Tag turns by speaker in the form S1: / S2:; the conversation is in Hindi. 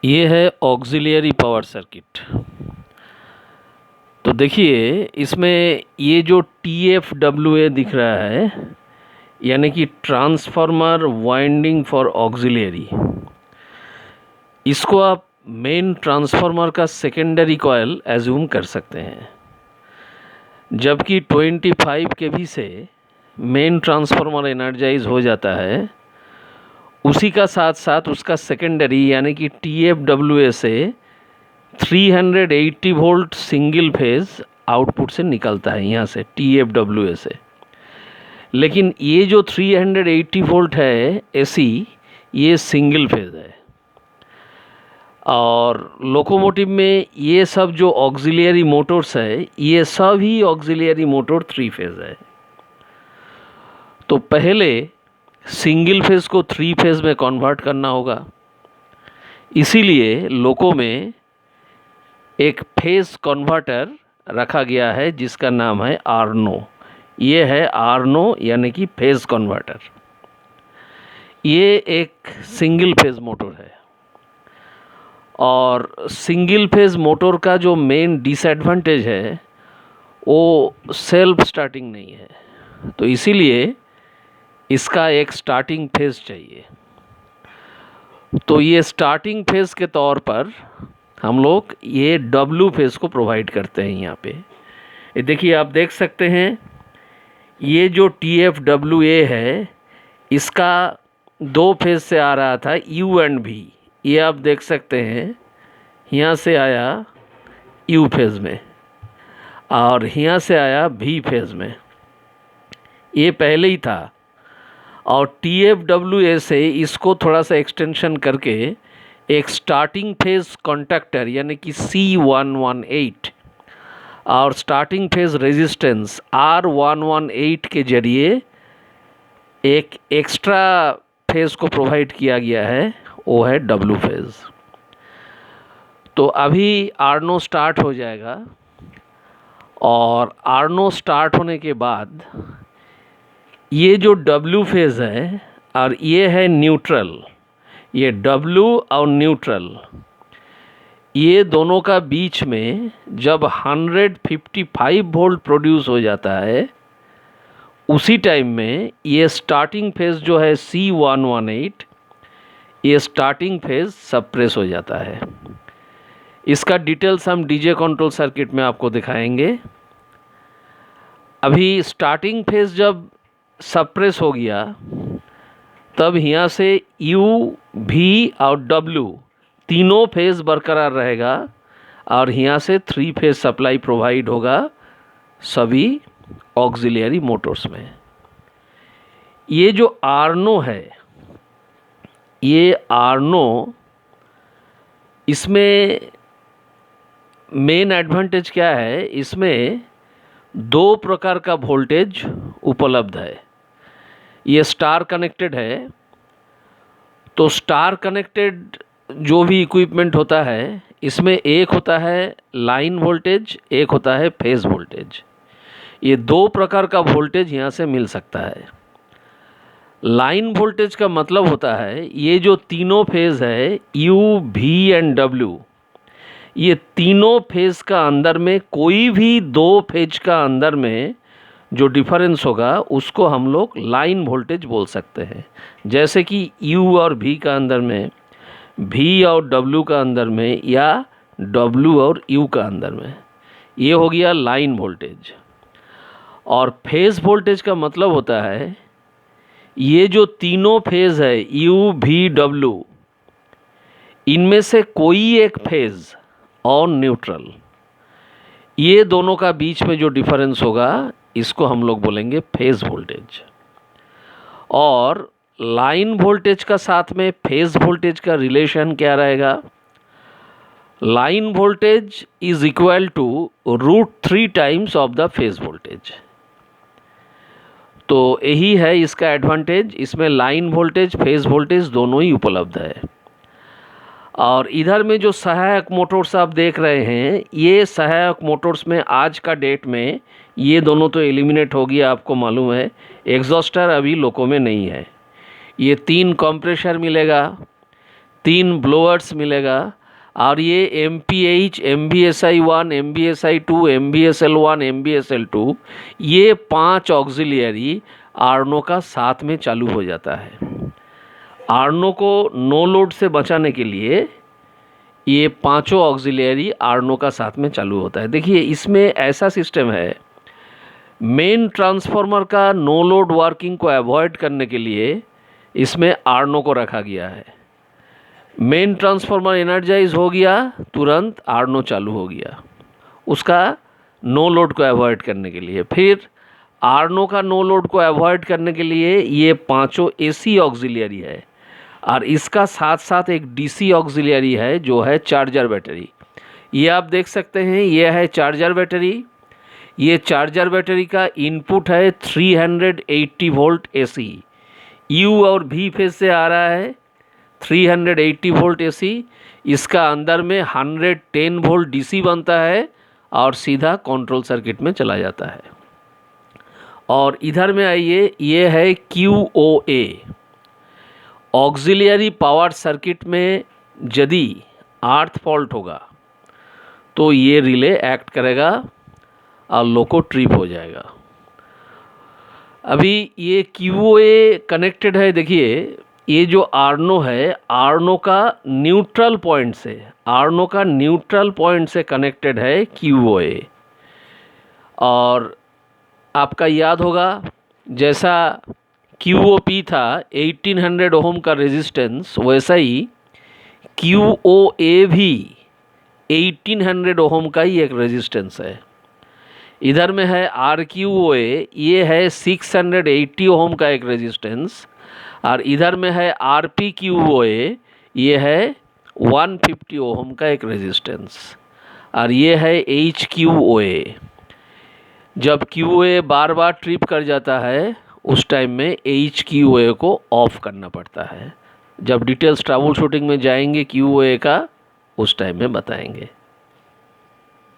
S1: ये है ऑक्सिलियरी पावर सर्किट। तो देखिए इसमें ये जो TFWA दिख रहा है यानी कि ट्रांसफार्मर वाइंडिंग फॉर ऑक्सिलियरी, इसको आप मेन ट्रांसफार्मर का सेकेंडरी कॉइल एज्यूम कर सकते हैं। जबकि 25 kV से मेन ट्रांसफार्मर एनर्जाइज हो जाता है, उसी का साथ साथ उसका सेकेंडरी यानी कि TFWA से 380 वोल्ट सिंगल फेज आउटपुट से निकलता है यहाँ से TFWA से। लेकिन ये जो 380 वोल्ट है AC, ये सिंगल फेज है। और लोकोमोटिव में ये सब जो ऑक्सिलियरी मोटर्स है, ये सब ही ऑक्सिलियरी मोटर 3 फेज है। तो पहले सिंगल फेज को 3 फेज में कन्वर्ट करना होगा। इसीलिए लोको में एक फेज कन्वर्टर रखा गया है जिसका नाम है आर्नो। ये है आर्नो यानी कि फेज कन्वर्टर। ये एक सिंगल फेज मोटर है और सिंगल फेज मोटर का जो मेन डिसएडवांटेज है वो सेल्फ स्टार्टिंग नहीं है। तो इसीलिए इसका एक स्टार्टिंग फेज चाहिए। तो ये स्टार्टिंग फेज के तौर पर हम लोग ये W फेज को प्रोवाइड करते हैं यहाँ पे। ये देखिए, आप देख सकते हैं ये जो TFWA है, इसका 2 फेज से आ रहा था U एंड V। ये आप देख सकते हैं यहाँ से आया U फेज में और यहाँ से आया V फेज में। ये पहले ही था और TFWA से इसको थोड़ा सा एक्सटेंशन करके एक स्टार्टिंग फेज कॉन्टैक्टर यानी कि C118 और स्टार्टिंग फेज रेजिस्टेंस R118 के जरिए एक एक्स्ट्रा फेज को प्रोवाइड किया गया है, वो है W फेज। तो अभी आर्नो स्टार्ट हो जाएगा और आर्नो स्टार्ट होने के बाद ये जो W फेज है और ये है न्यूट्रल, ये W और न्यूट्रल, ये दोनों का बीच में जब 155 वोल्ट प्रोड्यूस हो जाता है, उसी टाइम में ये स्टार्टिंग फेज जो है C118, ये स्टार्टिंग फेज सप्रेस हो जाता है। इसका डिटेल्स हम डीजे कंट्रोल सर्किट में आपको दिखाएंगे। अभी स्टार्टिंग फेज जब सप्रेस हो गया, तब यहाँ से U, V और W तीनों फेज बरकरार रहेगा और यहाँ से 3 फेज सप्लाई प्रोवाइड होगा सभी ऑक्सिलियरी मोटर्स में। ये जो आर्नो है, ये आर्नो, इसमें मेन एडवांटेज क्या है, इसमें 2 प्रकार का वोल्टेज उपलब्ध है। ये स्टार कनेक्टेड है। तो स्टार कनेक्टेड जो भी इक्विपमेंट होता है, इसमें एक होता है लाइन वोल्टेज, एक होता है फेज वोल्टेज। ये 2 प्रकार का वोल्टेज यहाँ से मिल सकता है। लाइन वोल्टेज का मतलब होता है ये जो तीनों फेज है U, V एंड W, ये तीनों फेज का अंदर में कोई भी 2 फेज का अंदर में जो डिफरेंस होगा उसको हम लोग लाइन वोल्टेज बोल सकते हैं। जैसे कि U और V का अंदर में, V और W का अंदर में, या W और U का अंदर में, ये हो गया लाइन वोल्टेज। और फेज वोल्टेज का मतलब होता है ये जो तीनों फेज है U, V, W, इनमें से कोई एक फेज और न्यूट्रल, ये दोनों का बीच में जो डिफरेंस होगा इसको हम लोग बोलेंगे फेज वोल्टेज। और लाइन वोल्टेज का साथ में फेज वोल्टेज का रिलेशन क्या रहेगा? Line voltage is equal to √3 times of the phase voltage. तो यही है इसका एडवांटेज। इसमें लाइन वोल्टेज, फेज वोल्टेज दोनों ही उपलब्ध है। और इधर में जो सहायक मोटर्स आप देख रहे हैं, ये सहायक मोटर्स में आज का डेट में ये दोनों तो एलिमिनेट हो गया, आपको मालूम है। एग्जॉस्टर अभी लोको में नहीं है। ये 3 कंप्रेसर मिलेगा, 3 ब्लोअर्स मिलेगा, और ये MPH, MBSI-1, MBSI-2, MBSL-1, MBSL-2, ये 5 ऑक्सिलियरी आर्नो का साथ में चालू हो जाता है। आर्नो को नो लोड से बचाने के लिए ये पांचों ऑक्सिलियरी आर्नो का साथ में चालू होता है। देखिए इसमें ऐसा सिस्टम है, मेन ट्रांसफार्मर का नो लोड वर्किंग को अवॉइड करने के लिए इसमें आर्नो को रखा गया है। मेन ट्रांसफार्मर एनर्जाइज हो गया, तुरंत आर्नो चालू हो गया, उसका नो लोड को अवॉइड करने के लिए। फिर आर्नो का नो लोड को अवॉइड करने के लिए ये पांचों AC ऑक्सिलियरी है, और इसका साथ साथ एक DC ऑक्सिलियरी है जो है चार्जर बैटरी। ये आप देख सकते हैं, ये है चार्जर बैटरी। ये चार्जर बैटरी का इनपुट है 380 वोल्ट AC, U और V फेज से आ रहा है 380 वोल्ट AC। इसका अंदर में 110 वोल्ट DC बनता है और सीधा कंट्रोल सर्किट में चला जाता है। और इधर में आइए, ये है QOA, ऑक्सिलियरी पावर सर्किट में यदि अर्थ फॉल्ट होगा तो ये रिले एक्ट करेगा और लोको ट्रिप हो जाएगा। अभी ये QOA कनेक्टेड है, देखिए ये जो आर्नो है, आर्नो का न्यूट्रल पॉइंट से, आर्नो का न्यूट्रल पॉइंट से कनेक्टेड है QOA। और आपका याद होगा जैसा QOP था 1800 ओम का रेजिस्टेंस, वैसा ही QOA भी 1800 ओम का ही एक रेजिस्टेंस है। इधर में है RQOA, ये है 680 ओम का एक रेजिस्टेंस, और इधर में है RPQOA, ये है 150 ओम का एक रेजिस्टेंस, और ये है HQOA। जब QOA बार बार ट्रिप कर जाता है उस टाइम में HQOA को ऑफ करना पड़ता है। जब डिटेल्स ट्रबल शूटिंग में जाएंगे QOA का, उस टाइम में बताएंगे।